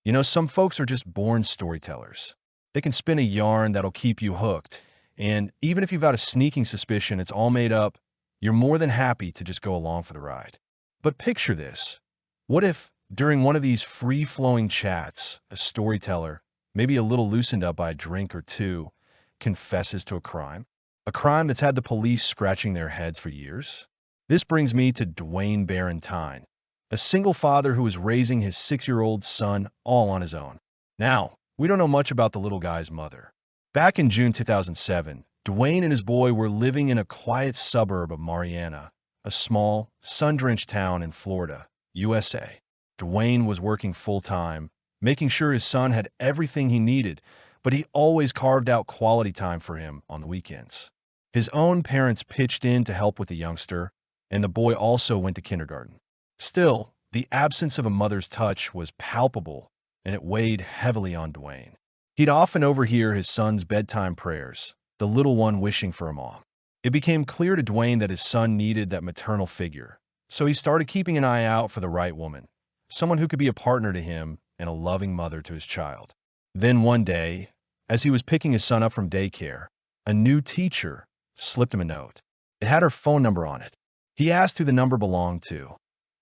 You know, some folks are just born storytellers. They can spin a yarn that'll keep you hooked. And even if you've got a sneaking suspicion it's all made up, you're more than happy to just go along for the ride. But picture this. What if, during one of these free-flowing chats, a storyteller, maybe a little loosened up by a drink or two, confesses to a crime? A crime that's had the police scratching their heads for years? This brings me to Dwayne Barrentine, a single father who was raising his 6-year-old son all on his own. Now, we don't know much about the little guy's mother. Back in June 2007, Dwayne and his boy were living in a quiet suburb of Marianna, a small, sun-drenched town in Florida, USA. Dwayne was working full-time, making sure his son had everything he needed, but he always carved out quality time for him on the weekends. His own parents pitched in to help with the youngster, and the boy also went to kindergarten. Still, the absence of a mother's touch was palpable, and it weighed heavily on Dwayne. He'd often overhear his son's bedtime prayers, the little one wishing for a mom. It became clear to Dwayne that his son needed that maternal figure, so he started keeping an eye out for the right woman, someone who could be a partner to him and a loving mother to his child. Then one day, as he was picking his son up from daycare, a new teacher slipped him a note. It had her phone number on it. He asked who the number belonged to,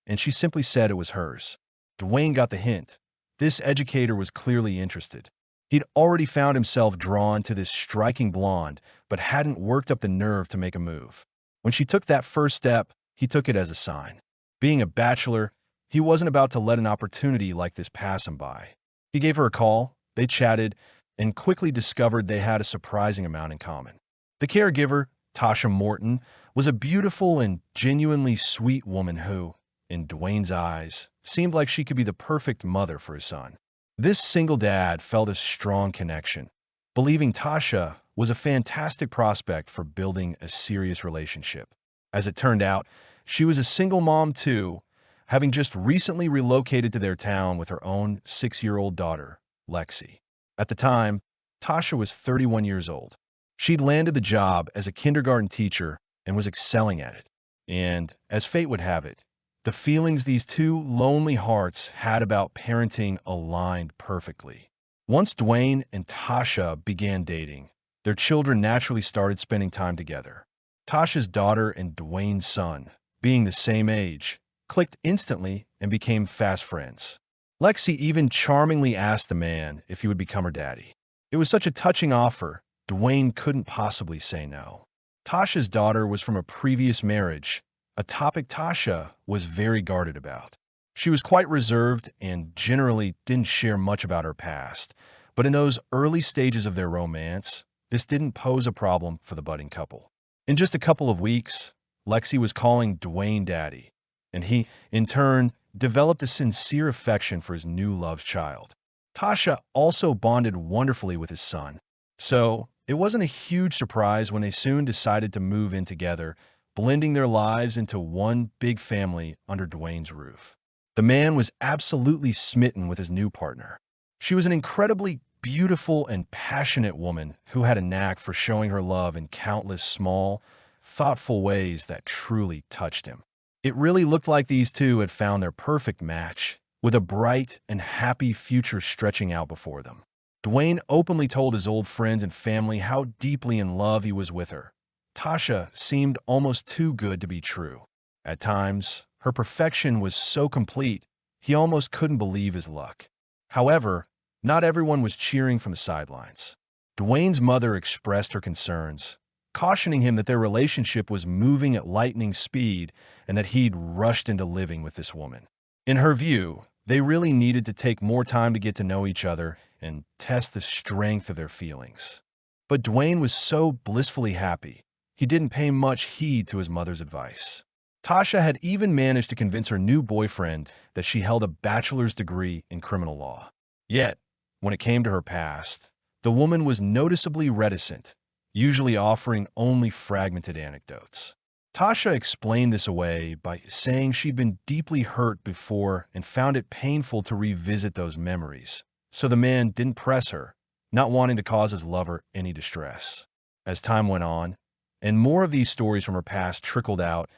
and she simply said it was hers. Dwayne got the hint. This educator was clearly interested. He'd already found himself drawn to this striking blonde, but hadn't worked up the nerve to make a move. When she took that first step, he took it as a sign. Being a bachelor, he wasn't about to let an opportunity like this pass him by. He gave her a call, they chatted, and quickly discovered they had a surprising amount in common. The caregiver, Tasha Morton, was a beautiful and genuinely sweet woman who, in Dwayne's eyes, seemed like she could be the perfect mother for his son. This single dad felt a strong connection, believing Tasha was a fantastic prospect for building a serious relationship. As it turned out, she was a single mom too, having just recently relocated to their town with her own 6-year-old daughter, Lexi. At the time, Tasha was 31 years old. She'd landed the job as a kindergarten teacher and was excelling at it. And, as fate would have it, the feelings these two lonely hearts had about parenting aligned perfectly. Once Dwayne and Tasha began dating, their children naturally started spending time together. Tasha's daughter and Dwayne's son, being the same age, clicked instantly and became fast friends. Lexi even charmingly asked the man if he would become her daddy. It was such a touching offer, Dwayne couldn't possibly say no. Tasha's daughter was from a previous marriage, a topic Tasha was very guarded about. She was quite reserved and generally didn't share much about her past, but in those early stages of their romance, this didn't pose a problem for the budding couple. In just a couple of weeks, Lexi was calling Dwayne daddy, and he, in turn, developed a sincere affection for his new loved child. Tasha also bonded wonderfully with his son, so it wasn't a huge surprise when they soon decided to move in together, blending their lives into one big family under Dwayne's roof. The man was absolutely smitten with his new partner. She was an incredibly beautiful and passionate woman who had a knack for showing her love in countless small, thoughtful ways that truly touched him. It really looked like these two had found their perfect match, with a bright and happy future stretching out before them. Dwayne openly told his old friends and family how deeply in love he was with her. Tasha seemed almost too good to be true. At times, her perfection was so complete, he almost couldn't believe his luck. However, not everyone was cheering from the sidelines. Dwayne's mother expressed her concerns, cautioning him that their relationship was moving at lightning speed and that he'd rushed into living with this woman. In her view, they really needed to take more time to get to know each other and test the strength of their feelings. But Dwayne was so blissfully happy, he didn't pay much heed to his mother's advice. Tasha had even managed to convince her new boyfriend that she held a bachelor's degree in criminal law. Yet, when it came to her past, the woman was noticeably reticent, usually offering only fragmented anecdotes. Tasha explained this away by saying she'd been deeply hurt before and found it painful to revisit those memories, so the man didn't press her, not wanting to cause his lover any distress. As time went on, and more of these stories from her past trickled out,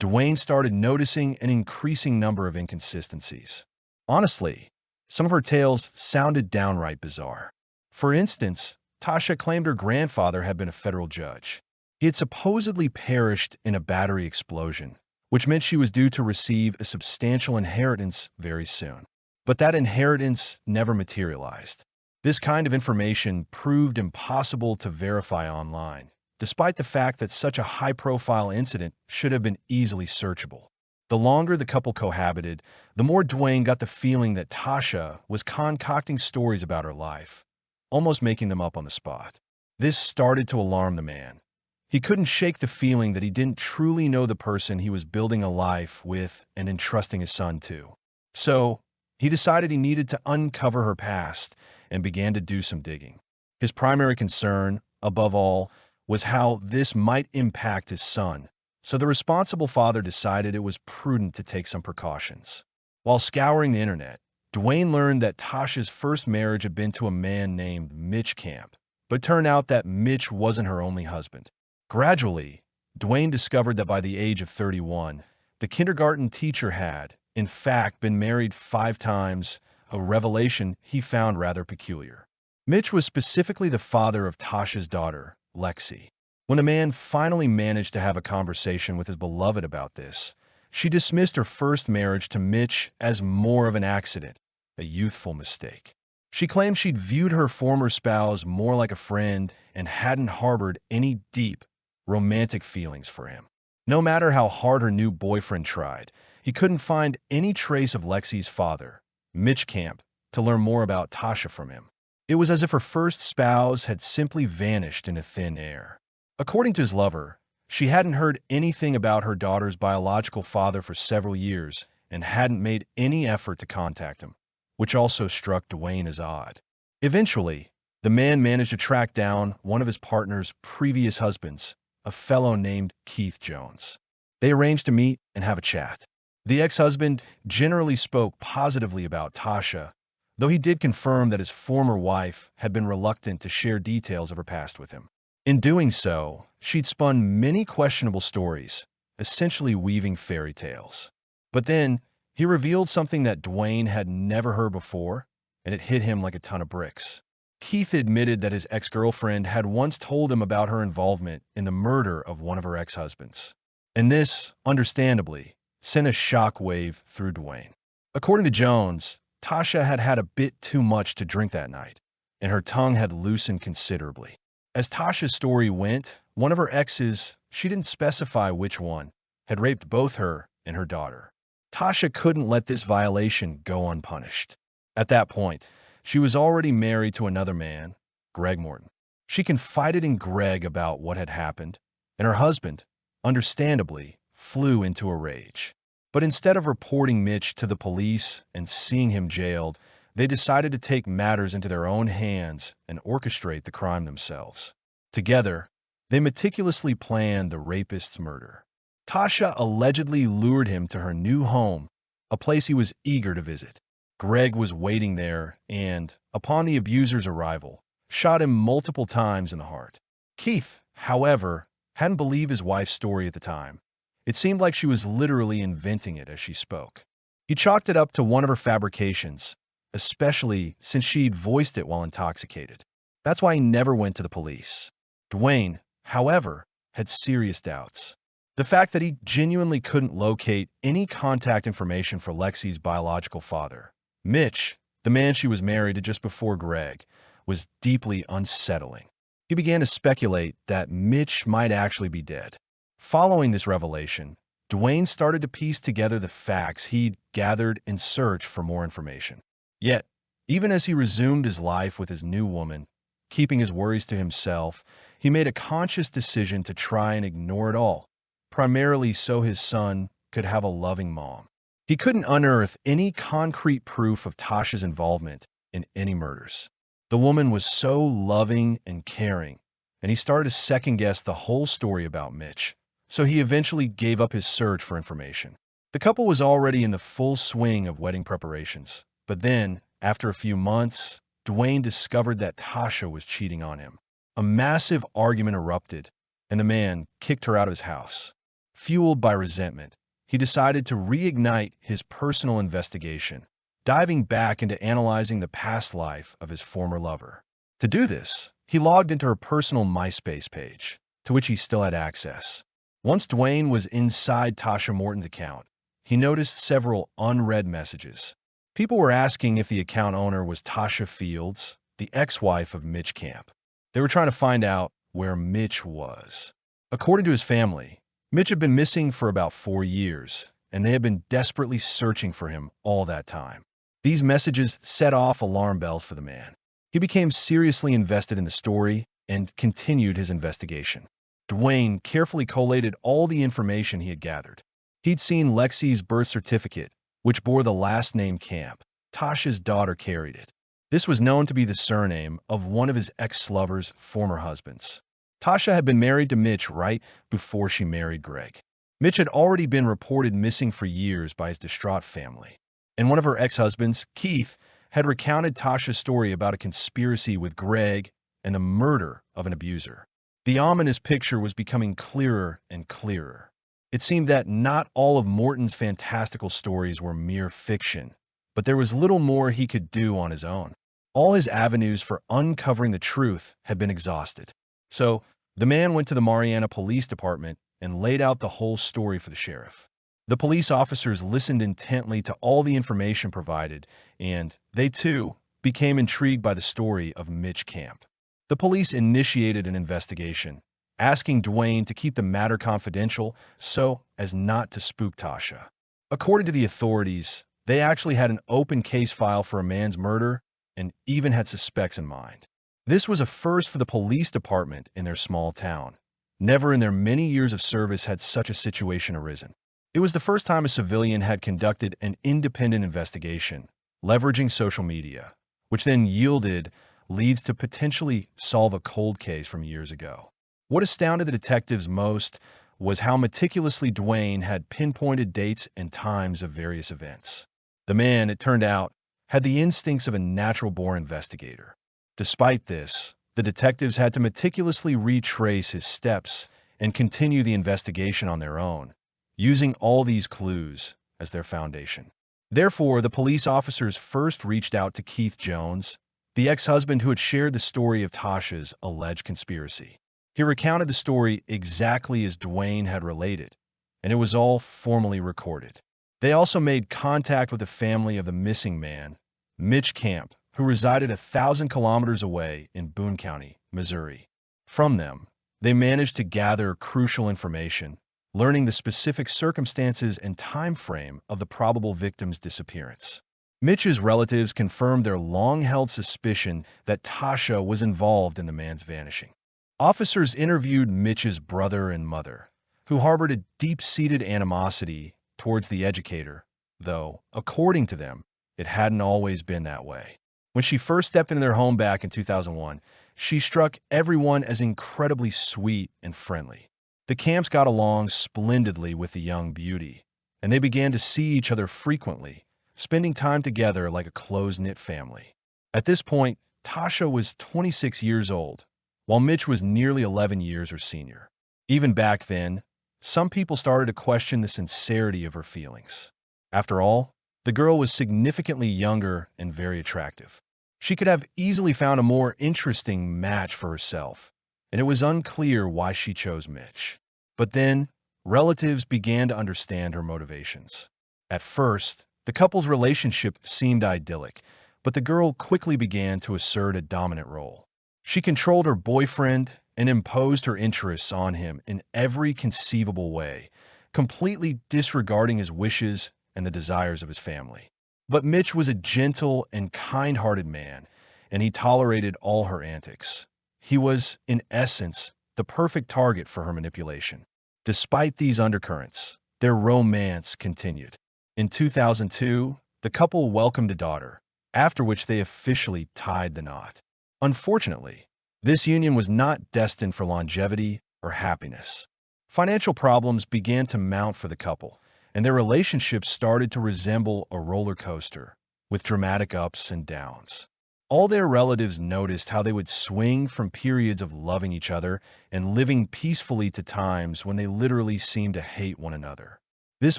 Dwayne started noticing an increasing number of inconsistencies. Honestly, Some of her tales sounded downright bizarre. For instance, Tasha claimed her grandfather had been a federal judge. He had supposedly perished in a battery explosion, which meant she was due to receive a substantial inheritance very soon. But that inheritance never materialized. This kind of information proved impossible to verify online, despite the fact that such a high-profile incident should have been easily searchable. The longer the couple cohabited, the more Dwayne got the feeling that Tasha was concocting stories about her life, almost making them up on the spot. This started to alarm the man. He couldn't shake the feeling that he didn't truly know the person he was building a life with and entrusting his son to. So, he decided he needed to uncover her past and began to do some digging. His primary concern, above all, was how this might impact his son, so the responsible father decided it was prudent to take some precautions. While scouring the internet, Dwayne learned that Tasha's first marriage had been to a man named Mitch Camp, but it turned out that Mitch wasn't her only husband. Gradually, Dwayne discovered that by the age of 31, the kindergarten teacher had, in fact, been married 5 times, a revelation he found rather peculiar. Mitch was specifically the father of Tasha's daughter, Lexi. When the man finally managed to have a conversation with his beloved about this, she dismissed her first marriage to Mitch as more of an accident, a youthful mistake. She claimed she'd viewed her former spouse more like a friend and hadn't harbored any deep, romantic feelings for him. No matter how hard her new boyfriend tried, he couldn't find any trace of Lexi's father, Mitch Camp, to learn more about Tasha from him. It was as if her first spouse had simply vanished into thin air. According to his lover, she hadn't heard anything about her daughter's biological father for several years and hadn't made any effort to contact him, which also struck Dwayne as odd. Eventually, the man managed to track down one of his partner's previous husbands, a fellow named Keith Jones. They arranged to meet and have a chat. The ex-husband generally spoke positively about Tasha, though he did confirm that his former wife had been reluctant to share details of her past with him. In doing so, she'd spun many questionable stories, essentially weaving fairy tales. But then, he revealed something that Dwayne had never heard before, and it hit him like a ton of bricks. Keith admitted that his ex-girlfriend had once told him about her involvement in the murder of one of her ex-husbands. And this, understandably, sent a shockwave through Dwayne. According to Jones, Tasha had had a bit too much to drink that night, and her tongue had loosened considerably. As Tasha's story went, one of her exes, she didn't specify which one, had raped both her and her daughter. Tasha couldn't let this violation go unpunished. At that point, she was already married to another man, Greg Morton. She confided in Greg about what had happened, and her husband, understandably, flew into a rage. But instead of reporting Mitch to the police and seeing him jailed, they decided to take matters into their own hands and orchestrate the crime themselves. Together, they meticulously planned the rapist's murder. Tasha allegedly lured him to her new home, a place he was eager to visit. Greg was waiting there and, upon the abuser's arrival, shot him multiple times in the heart. Keith, however, hadn't believed his wife's story at the time. It seemed like she was literally inventing it as she spoke. He chalked it up to one of her fabrications, especially since she'd voiced it while intoxicated. That's why he never went to the police. Dwayne, however, had serious doubts. The fact that he genuinely couldn't locate any contact information for Lexi's biological father, Mitch, the man she was married to just before Greg, was deeply unsettling. He began to speculate that Mitch might actually be dead. Following this revelation, Dwayne started to piece together the facts he'd gathered in search for more information. Yet, even as he resumed his life with his new woman, keeping his worries to himself, he made a conscious decision to try and ignore it all, primarily so his son could have a loving mom. He couldn't unearth any concrete proof of Tasha's involvement in any murders. The woman was so loving and caring, and he started to second-guess the whole story about Mitch, so he eventually gave up his search for information. The couple was already in the full swing of wedding preparations. But then, after a few months, Dwayne discovered that Tasha was cheating on him. A massive argument erupted, and the man kicked her out of his house. Fueled by resentment, he decided to reignite his personal investigation, diving back into analyzing the past life of his former lover. To do this, he logged into her personal MySpace page, to which he still had access. Once Dwayne was inside Tasha Morton's account, he noticed several unread messages. People were asking if the account owner was Tasha Fields, the ex-wife of Mitch Camp. They were trying to find out where Mitch was. According to his family, Mitch had been missing for about 4 years, and they had been desperately searching for him all that time. These messages set off alarm bells for the man. He became seriously invested in the story and continued his investigation. Dwayne carefully collated all the information he had gathered. He'd seen Lexi's birth certificate, which bore the last name Camp. Tasha's daughter carried it. This was known to be the surname of one of his ex-lover's former husbands. Tasha had been married to Mitch right before she married Greg. Mitch had already been reported missing for years by his distraught family. And one of her ex-husbands, Keith, had recounted Tasha's story about a conspiracy with Greg and the murder of an abuser. The ominous picture was becoming clearer and clearer. It seemed that not all of Morton's fantastical stories were mere fiction, but there was little more he could do on his own. All his avenues for uncovering the truth had been exhausted. So, the man went to the Mariana Police Department and laid out the whole story for the sheriff. The police officers listened intently to all the information provided, and they, too, became intrigued by the story of Mitch Camp. The police initiated an investigation, asking Dwayne to keep the matter confidential so as not to spook Tasha. According to the authorities, they actually had an open case file for a man's murder and even had suspects in mind. This was a first for the police department in their small town. Never in their many years of service had such a situation arisen. It was the first time a civilian had conducted an independent investigation, leveraging social media, which then yielded leads to potentially solve a cold case from years ago. What astounded the detectives most was how meticulously Dwayne had pinpointed dates and times of various events. The man, it turned out, had the instincts of a natural-born investigator. Despite this, the detectives had to meticulously retrace his steps and continue the investigation on their own, using all these clues as their foundation. Therefore, the police officers first reached out to Keith Jones, the ex-husband who had shared the story of Tasha's alleged conspiracy. He recounted the story exactly as Dwayne had related, and it was all formally recorded. They also made contact with the family of the missing man, Mitch Camp, who resided 1,000 kilometers away in Boone County, Missouri. From them, they managed to gather crucial information, learning the specific circumstances and time frame of the probable victim's disappearance. Mitch's relatives confirmed their long-held suspicion that Tasha was involved in the man's vanishing. Officers interviewed Mitch's brother and mother, who harbored a deep-seated animosity towards the educator, though, according to them, it hadn't always been that way. When she first stepped into their home back in 2001, she struck everyone as incredibly sweet and friendly. The Camps got along splendidly with the young beauty, and they began to see each other frequently, spending time together like a close-knit family. At this point, Tasha was 26 years old, while Mitch was nearly 11 years her senior. Even back then, some people started to question the sincerity of her feelings. After all, the girl was significantly younger and very attractive. She could have easily found a more interesting match for herself, and it was unclear why she chose Mitch. But then, relatives began to understand her motivations. At first, the couple's relationship seemed idyllic, but the girl quickly began to assert a dominant role. She controlled her boyfriend and imposed her interests on him in every conceivable way, completely disregarding his wishes and the desires of his family. But Mitch was a gentle and kind-hearted man, and he tolerated all her antics. He was, in essence, the perfect target for her manipulation. Despite these undercurrents, their romance continued. In 2002, the couple welcomed a daughter, after which they officially tied the knot. Unfortunately, this union was not destined for longevity or happiness. Financial problems began to mount for the couple, and their relationship started to resemble a roller coaster, with dramatic ups and downs. All their relatives noticed how they would swing from periods of loving each other and living peacefully to times when they literally seemed to hate one another. This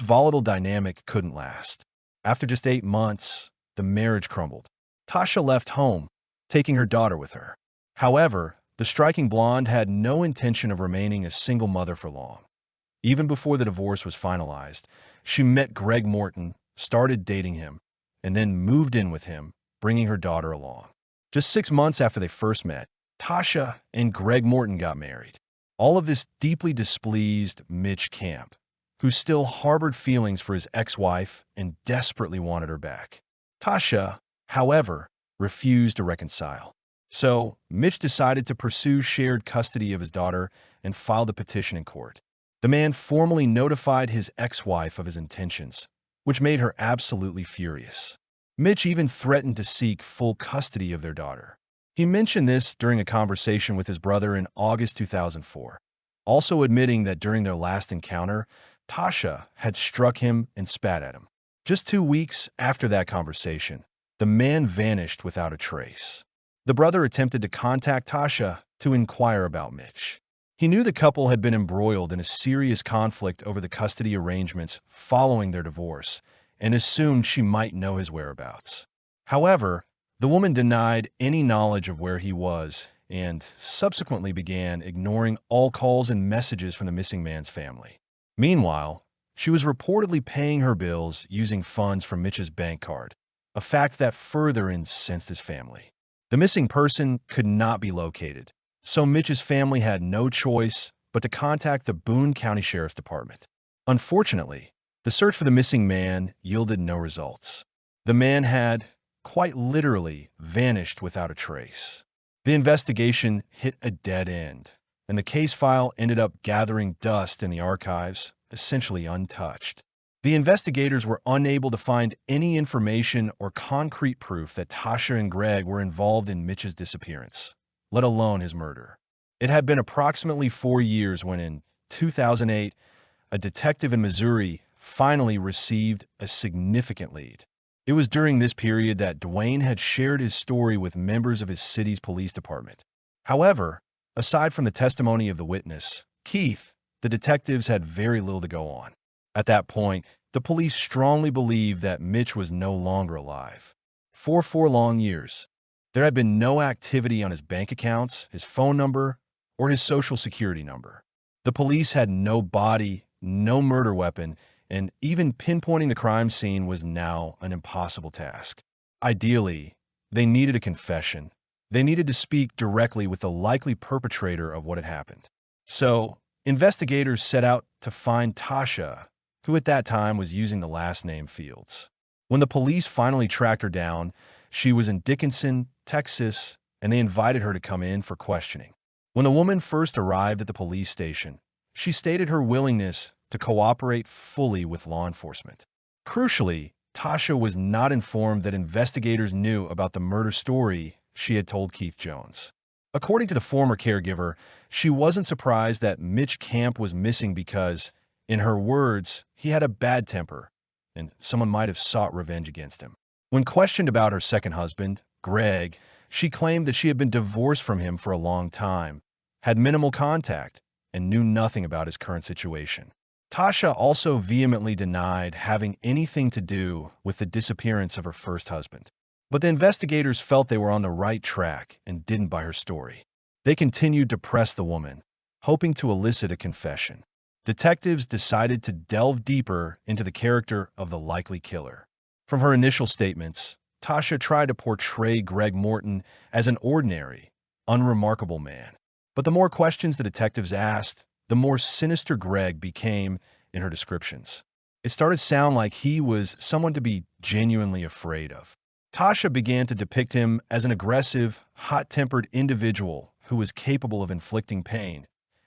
volatile dynamic couldn't last. After just 8 months, the marriage crumbled. Tasha left home, taking her daughter with her. However, the striking blonde had no intention of remaining a single mother for long. Even before the divorce was finalized, she met Greg Morton, started dating him, and then moved in with him, bringing her daughter along. Just 6 months after they first met, Tasha and Greg Morton got married. All of this deeply displeased Mitch Camp, who still harbored feelings for his ex-wife and desperately wanted her back. Tasha, however, refused to reconcile. So, Mitch decided to pursue shared custody of his daughter and filed a petition in court. The man formally notified his ex-wife of his intentions, which made her absolutely furious. Mitch even threatened to seek full custody of their daughter. He mentioned this during a conversation with his brother in August 2004, also admitting that during their last encounter, Tasha had struck him and spat at him. Just 2 weeks after that conversation, the man vanished without a trace. The brother attempted to contact Tasha to inquire about Mitch. He knew the couple had been embroiled in a serious conflict over the custody arrangements following their divorce and assumed she might know his whereabouts. However, the woman denied any knowledge of where he was and subsequently began ignoring all calls and messages from the missing man's family. Meanwhile, she was reportedly paying her bills using funds from Mitch's bank card, a fact that further incensed his family. The missing person could not be located, so Mitch's family had no choice but to contact the Boone County Sheriff's Department. Unfortunately, the search for the missing man yielded no results. The man had, quite literally, vanished without a trace. The investigation hit a dead end, and the case file ended up gathering dust in the archives, essentially untouched. The investigators were unable to find any information or concrete proof that Tasha and Greg were involved in Mitch's disappearance, let alone his murder. It had been approximately 4 years when, in 2008, a detective in Missouri finally received a significant lead. It was during this period that Dwayne had shared his story with members of his city's police department. However, aside from the testimony of the witness, Keith, the detectives had very little to go on. At that point, the police strongly believed that Mitch was no longer alive. For 4 long years, there had been no activity on his bank accounts, his phone number, or his social security number. The police had no body, no murder weapon, and even pinpointing the crime scene was now an impossible task. Ideally, they needed a confession. They needed to speak directly with the likely perpetrator of what had happened. So, investigators set out to find Tasha, who at that time was using the last name Fields. When the police finally tracked her down, she was in Dickinson, Texas, and they invited her to come in for questioning. When the woman first arrived at the police station, she stated her willingness to cooperate fully with law enforcement. Crucially, Tasha was not informed that investigators knew about the murder story she had told Keith Jones. According to the former caregiver, she wasn't surprised that Mitch Camp was missing because, in her words, he had a bad temper, and someone might have sought revenge against him. When questioned about her second husband, Greg, she claimed that she had been divorced from him for a long time, had minimal contact, and knew nothing about his current situation. Tasha also vehemently denied having anything to do with the disappearance of her first husband. But the investigators felt they were on the right track and didn't buy her story. They continued to press the woman, hoping to elicit a confession. Detectives decided to delve deeper into the character of the likely killer. From her initial statements, Tasha tried to portray Greg Morton as an ordinary, unremarkable man. But the more questions the detectives asked, the more sinister Greg became in her descriptions. It started to sound like he was someone to be genuinely afraid of. Tasha began to depict him as an aggressive, hot-tempered individual who was capable of inflicting pain,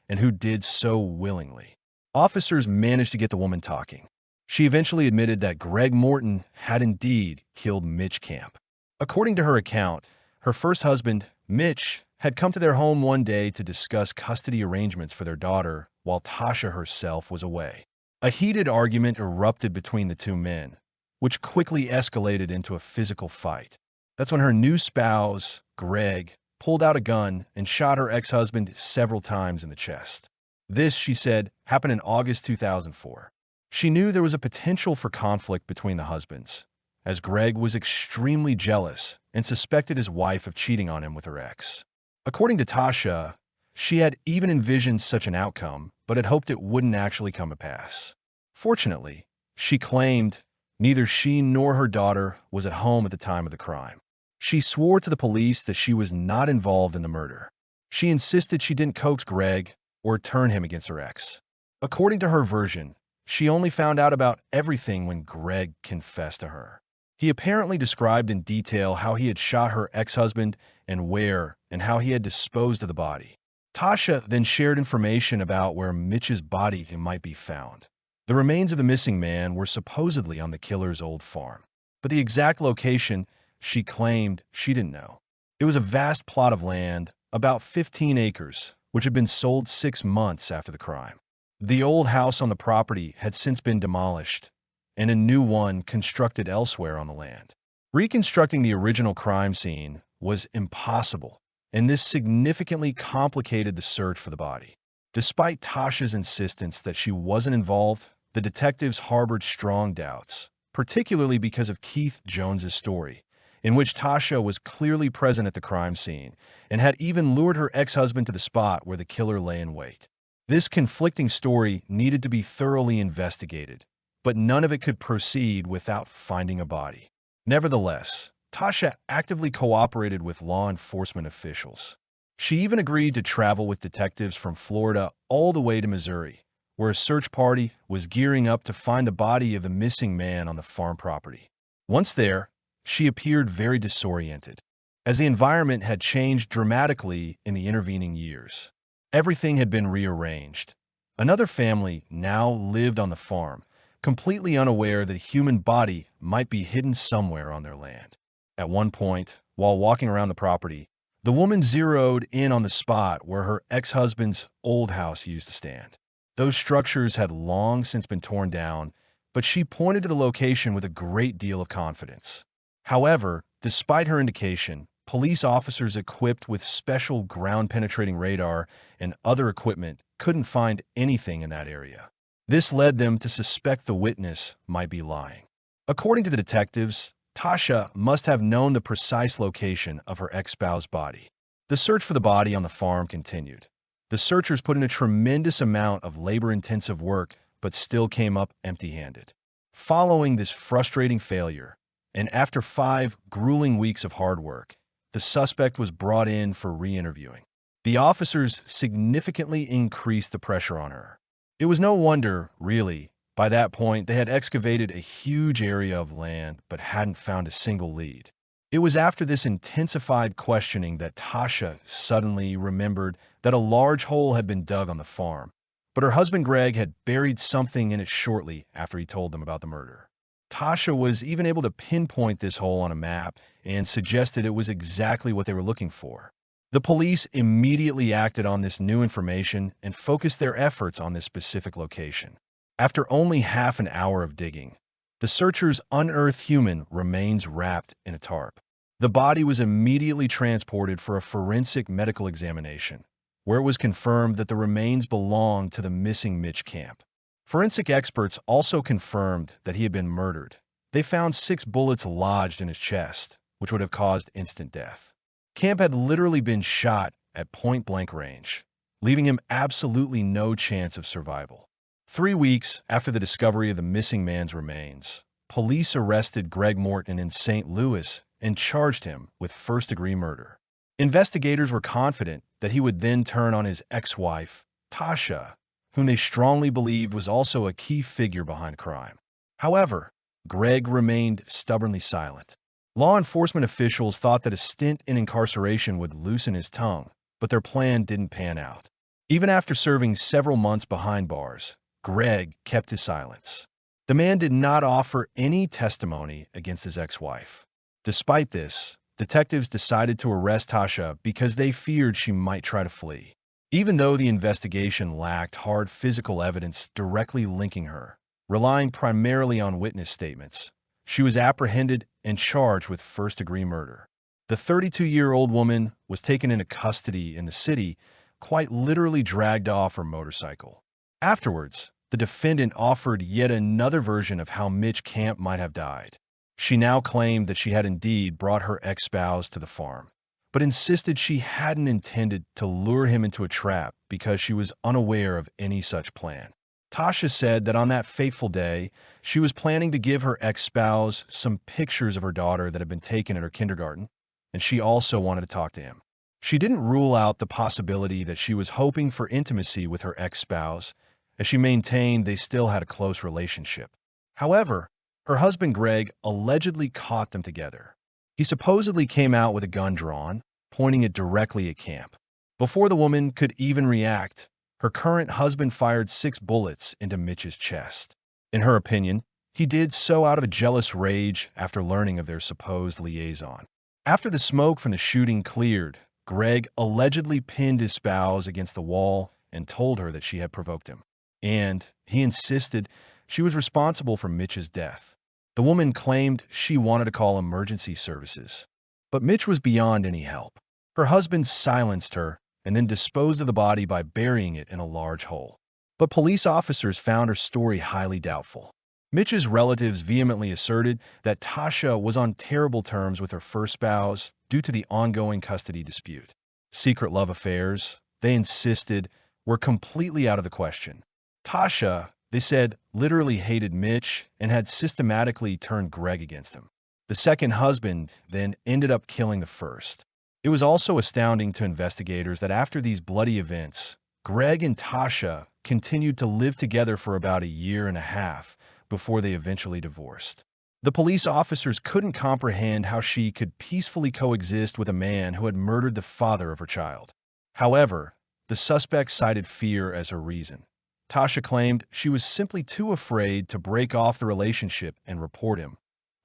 and who did so willingly. Officers managed to get the woman talking. She eventually admitted that Greg Morton had indeed killed Mitch Camp. According to her account, her first husband, Mitch, had come to their home one day to discuss custody arrangements for their daughter while Tasha herself was away. A heated argument erupted between the two men, which quickly escalated into a physical fight. That's when her new spouse, Greg, pulled out a gun and shot her ex-husband several times in the chest. This, she said, happened in August 2004. She knew there was a potential for conflict between the husbands, as Greg was extremely jealous and suspected his wife of cheating on him with her ex. According to Tasha, she had even envisioned such an outcome, but had hoped it wouldn't actually come to pass. Fortunately, she claimed neither she nor her daughter was at home at the time of the crime. She swore to the police that she was not involved in the murder. She insisted she didn't coax Greg or turn him against her ex. According to her version, she only found out about everything when Greg confessed to her. He apparently described in detail how he had shot her ex-husband and where, and how he had disposed of the body. Tasha then shared information about where Mitch's body might be found. The remains of the missing man were supposedly on the killer's old farm, but the exact location she claimed she didn't know. It was a vast plot of land, about 15 acres, which had been sold 6 months after the crime. The old house on the property had since been demolished, and a new one constructed elsewhere on the land. Reconstructing the original crime scene was impossible, and this significantly complicated the search for the body. Despite Tasha's insistence that she wasn't involved, the detectives harbored strong doubts, particularly because of Keith Jones's story, in which Tasha was clearly present at the crime scene and had even lured her ex-husband to the spot where the killer lay in wait. This conflicting story needed to be thoroughly investigated, but none of it could proceed without finding a body. Nevertheless, Tasha actively cooperated with law enforcement officials. She even agreed to travel with detectives from Florida all the way to Missouri, where a search party was gearing up to find the body of the missing man on the farm property. Once there, she appeared very disoriented, as the environment had changed dramatically in the intervening years. Everything had been rearranged. Another family now lived on the farm, completely unaware that a human body might be hidden somewhere on their land. At one point, while walking around the property, the woman zeroed in on the spot where her ex-husband's old house used to stand. Those structures had long since been torn down, but she pointed to the location with a great deal of confidence. However, despite her indication, police officers equipped with special ground-penetrating radar and other equipment couldn't find anything in that area. This led them to suspect the witness might be lying. According to the detectives, Tasha must have known the precise location of her ex-spouse's body. The search for the body on the farm continued. The searchers put in a tremendous amount of labor-intensive work, but still came up empty-handed. Following this frustrating failure, and after 5 grueling weeks of hard work, the suspect was brought in for re-interviewing. The officers significantly increased the pressure on her. It was no wonder, really. By that point, they had excavated a huge area of land but hadn't found a single lead. It was after this intensified questioning that Tasha suddenly remembered that a large hole had been dug on the farm, but her husband Greg had buried something in it shortly after he told them about the murder. Tasha was even able to pinpoint this hole on a map and suggested it was exactly what they were looking for. The police immediately acted on this new information and focused their efforts on this specific location. After only half an hour of digging, the searchers unearthed human remains wrapped in a tarp. The body was immediately transported for a forensic medical examination, where it was confirmed that the remains belonged to the missing Mitch Camp. Forensic experts also confirmed that he had been murdered. They found 6 bullets lodged in his chest, which would have caused instant death. Camp had literally been shot at point-blank range, leaving him absolutely no chance of survival. 3 weeks after the discovery of the missing man's remains, police arrested Greg Morton in St. Louis and charged him with first-degree murder. Investigators were confident that he would then turn on his ex-wife, Tasha, whom they strongly believed was also a key figure behind the crime. However, Greg remained stubbornly silent. Law enforcement officials thought that a stint in incarceration would loosen his tongue, but their plan didn't pan out. Even after serving several months behind bars, Greg kept his silence. The man did not offer any testimony against his ex-wife. Despite this, detectives decided to arrest Tasha because they feared she might try to flee. Even though the investigation lacked hard physical evidence directly linking her, relying primarily on witness statements, she was apprehended and charged with first-degree murder. The 32-year-old woman was taken into custody in the city, quite literally dragged off her motorcycle. Afterwards, the defendant offered yet another version of how Mitch Camp might have died. She now claimed that she had indeed brought her ex-spouse to the farm, but insisted she hadn't intended to lure him into a trap because she was unaware of any such plan. Tasha said that on that fateful day, she was planning to give her ex-spouse some pictures of her daughter that had been taken at her kindergarten, and she also wanted to talk to him. She didn't rule out the possibility that she was hoping for intimacy with her ex-spouse, as she maintained they still had a close relationship. However, her husband Greg allegedly caught them together. He supposedly came out with a gun drawn, pointing it directly at Camp. Before the woman could even react, her current husband fired 6 bullets into Mitch's chest. In her opinion, he did so out of a jealous rage after learning of their supposed liaison. After the smoke from the shooting cleared, Greg allegedly pinned his spouse against the wall and told her that she had provoked him. And he insisted she was responsible for Mitch's death. The woman claimed she wanted to call emergency services, but Mitch was beyond any help. Her husband silenced her and then disposed of the body by burying it in a large hole. But police officers found her story highly doubtful. Mitch's relatives vehemently asserted that Tasha was on terrible terms with her first spouse due to the ongoing custody dispute. Secret love affairs, they insisted, were completely out of the question. Tasha, they said, literally hated Mitch and had systematically turned Greg against him. The second husband then ended up killing the first. It was also astounding to investigators that after these bloody events, Greg and Tasha continued to live together for about a year and a half before they eventually divorced. The police officers couldn't comprehend how she could peacefully coexist with a man who had murdered the father of her child. However, the suspect cited fear as her reason. Tasha claimed she was simply too afraid to break off the relationship and report him,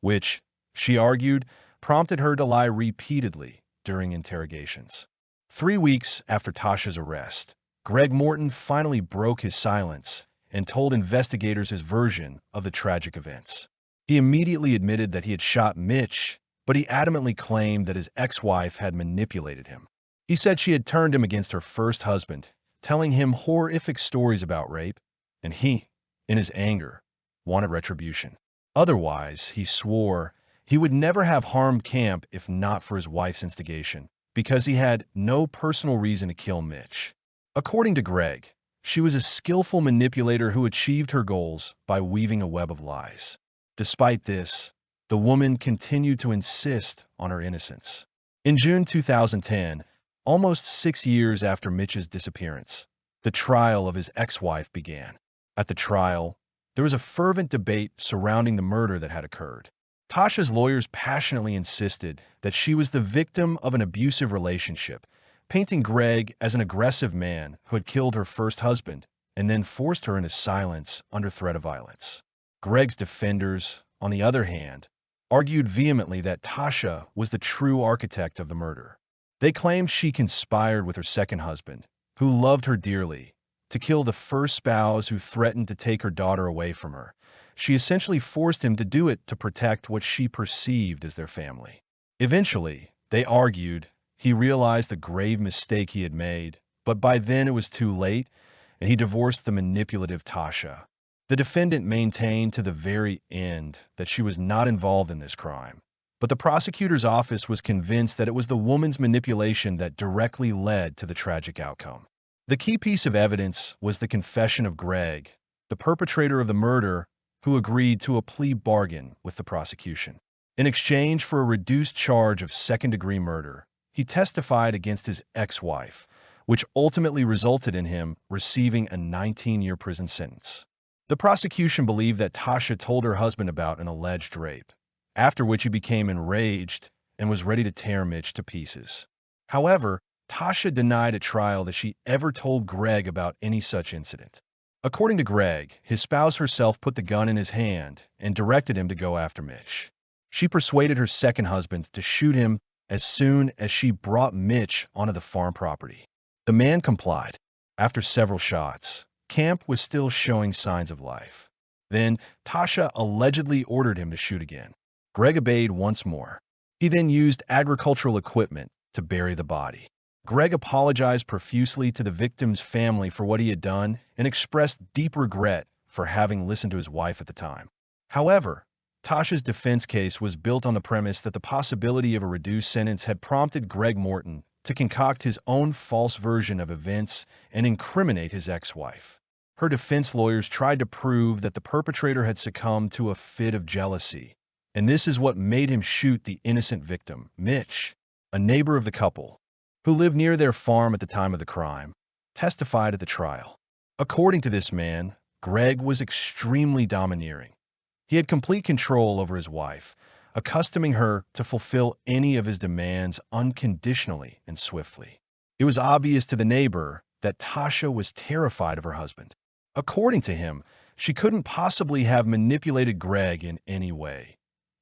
which, she argued, prompted her to lie repeatedly during interrogations. 3 weeks after Tasha's arrest, Greg Morton finally broke his silence and told investigators his version of the tragic events. He immediately admitted that he had shot Mitch, but he adamantly claimed that his ex-wife had manipulated him. He said she had turned him against her first husband, telling him horrific stories about rape, and he, in his anger, wanted retribution. Otherwise, he swore, he would never have harmed Camp if not for his wife's instigation, because he had no personal reason to kill Mitch. According to Greg, she was a skillful manipulator who achieved her goals by weaving a web of lies. Despite this, the woman continued to insist on her innocence. In June 2010, almost 6 years after Mitch's disappearance, the trial of his ex-wife began. At the trial, there was a fervent debate surrounding the murder that had occurred. Tasha's lawyers passionately insisted that she was the victim of an abusive relationship, painting Greg as an aggressive man who had killed her first husband and then forced her into silence under threat of violence. Greg's defenders, on the other hand, argued vehemently that Tasha was the true architect of the murder. They claimed she conspired with her second husband, who loved her dearly, to kill the first spouse who threatened to take her daughter away from her. She essentially forced him to do it to protect what she perceived as their family. Eventually, they argued, he realized the grave mistake he had made, but by then it was too late, and he divorced the manipulative Tasha. The defendant maintained to the very end that she was not involved in this crime, but the prosecutor's office was convinced that it was the woman's manipulation that directly led to the tragic outcome. The key piece of evidence was the confession of Greg, the perpetrator of the murder, who agreed to a plea bargain with the prosecution. In exchange for a reduced charge of second-degree murder, he testified against his ex-wife, which ultimately resulted in him receiving a 19-year prison sentence. The prosecution believed that Tasha told her husband about an alleged rape, after which he became enraged and was ready to tear Mitch to pieces. However, Tasha denied at trial that she ever told Greg about any such incident. According to Greg, his spouse herself put the gun in his hand and directed him to go after Mitch. She persuaded her second husband to shoot him as soon as she brought Mitch onto the farm property. The man complied. After several shots, Camp was still showing signs of life. Then, Tasha allegedly ordered him to shoot again. Greg obeyed once more. He then used agricultural equipment to bury the body. Greg apologized profusely to the victim's family for what he had done and expressed deep regret for having listened to his wife at the time. However, Tasha's defense case was built on the premise that the possibility of a reduced sentence had prompted Greg Morton to concoct his own false version of events and incriminate his ex-wife. Her defense lawyers tried to prove that the perpetrator had succumbed to a fit of jealousy, and this is what made him shoot the innocent victim, Mitch, a neighbor of the couple, who lived near their farm at the time of the crime, testified at the trial. According to this man, Greg was extremely domineering. He had complete control over his wife, accustoming her to fulfill any of his demands unconditionally and swiftly. It was obvious to the neighbor that Tasha was terrified of her husband. According to him, she couldn't possibly have manipulated Greg in any way.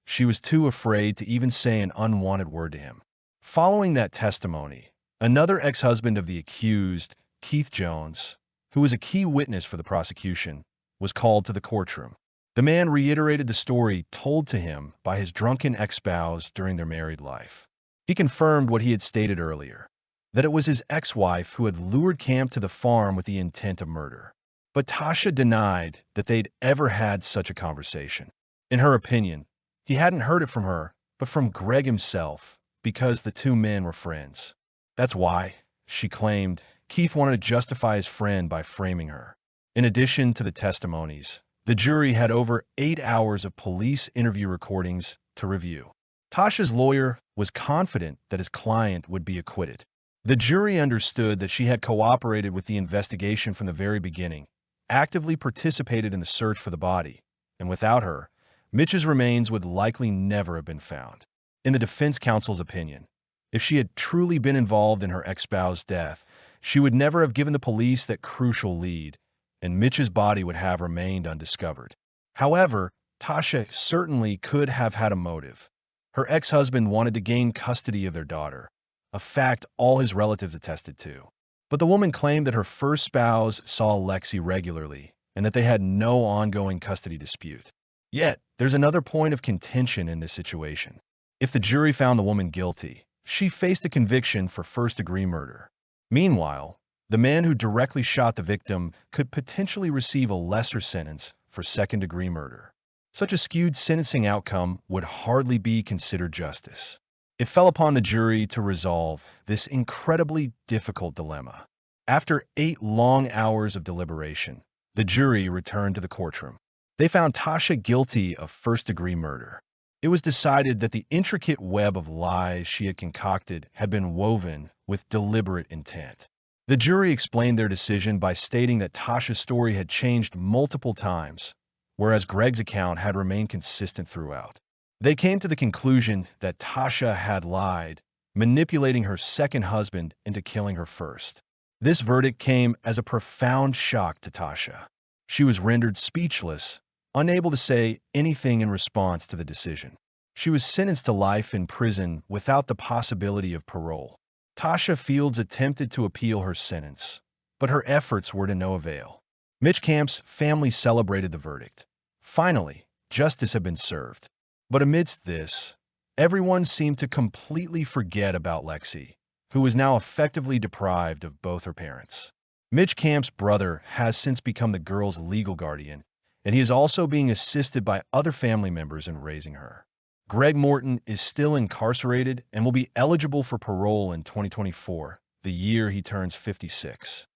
She was too afraid to even say an unwanted word to him. Following that testimony, another ex-husband of the accused, Keith Jones, who was a key witness for the prosecution, was called to the courtroom. The man reiterated the story told to him by his drunken ex-spouse during their married life. He confirmed what he had stated earlier, that it was his ex-wife who had lured Camp to the farm with the intent of murder. But Tasha denied that they'd ever had such a conversation. In her opinion, he hadn't heard it from her, but from Greg himself, because the two men were friends. That's why, she claimed, Keith wanted to justify his friend by framing her. In addition to the testimonies, the jury had over 8 hours of police interview recordings to review. Tasha's lawyer was confident that his client would be acquitted. The jury understood that she had cooperated with the investigation from the very beginning, actively participated in the search for the body, and without her, Mitch's remains would likely never have been found. In the defense counsel's opinion, if she had truly been involved in her ex-spouse's death, she would never have given the police that crucial lead, and Mitch's body would have remained undiscovered. However, Tasha certainly could have had a motive. Her ex-husband wanted to gain custody of their daughter, a fact all his relatives attested to. But the woman claimed that her first spouse saw Lexi regularly and that they had no ongoing custody dispute. Yet, there's another point of contention in this situation. If the jury found the woman guilty, she faced a conviction for first-degree murder. Meanwhile, the man who directly shot the victim could potentially receive a lesser sentence for second-degree murder. Such a skewed sentencing outcome would hardly be considered justice. It fell upon the jury to resolve this incredibly difficult dilemma. After 8 long hours of deliberation, the jury returned to the courtroom. They found Tasha guilty of first-degree murder. It was decided that the intricate web of lies she had concocted had been woven with deliberate intent. The jury explained their decision by stating that Tasha's story had changed multiple times, whereas Greg's account had remained consistent throughout. They came to the conclusion that Tasha had lied, manipulating her second husband into killing her first. This verdict came as a profound shock to Tasha. She was rendered speechless, unable to say anything in response to the decision. She was sentenced to life in prison without the possibility of parole. Tasha Fields attempted to appeal her sentence, but her efforts were to no avail. Mitch Camp's family celebrated the verdict. Finally, justice had been served. But amidst this, everyone seemed to completely forget about Lexi, who was now effectively deprived of both her parents. Mitch Camp's brother has since become the girl's legal guardian, and he is also being assisted by other family members in raising her. Greg Morton is still incarcerated and will be eligible for parole in 2024, the year he turns 56.